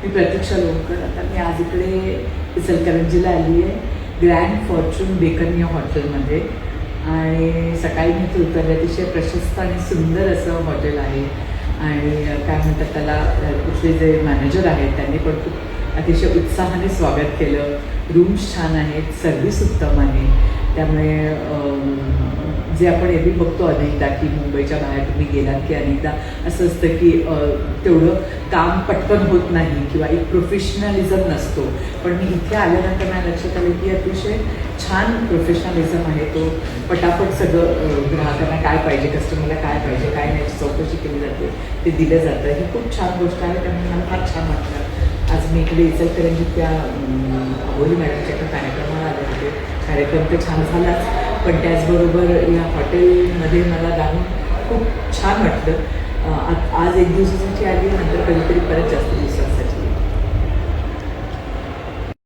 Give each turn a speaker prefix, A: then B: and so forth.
A: मी प्रतीक्षा लोणकर. आता मी आज इकडे इचलकरंजीला आली आहे ग्रँड फॉर्च्यून बेकन या हॉटेलमध्ये. आणि सकाळी मी इथे उतरले. अतिशय प्रशस्त आणि सुंदर असं हॉटेल आहे. आणि काय म्हणतात त्याला, इथले जे मॅनेजर आहेत त्यांनी पण खूप अतिशय उत्साहाने स्वागत केलं. रूम्स छान आहेत, सर्व्हिस उत्तम आहे. त्यामुळे जे आपण एरवी बघतो अनेकदा की मुंबईच्या बाहेर तुम्ही गेलात की अनेकदा असं असतं की तेवढं काम पटकन होत नाही किंवा एक प्रोफेशनलिझम नसतो. पण मी इथे आल्यानंतर माझ्या लक्षात आलं की अतिशय छान प्रोफेशनलिझम आहे. तो पटापट सगळं ग्राहकांना काय पाहिजे, कस्टमरला काय पाहिजे, काय नाही चौकशी केली जाते, ते दिलं जातं. ही खूप छान गोष्ट आहे. त्यामुळे मला फार छान वाटतं. आज मी इकडे इचलकरंजीत त्या अबोली मॅडमच्या एका कार्यक्रमाला आले होते. कार्यक्रम तर छान झालाच, पण त्याचबरोबर या हॉटेलमध्ये मला जाऊन खूप छान वाटलं. आज एक दिवसाची आली, नंतर कधीतरी परत जास्त दिवसाची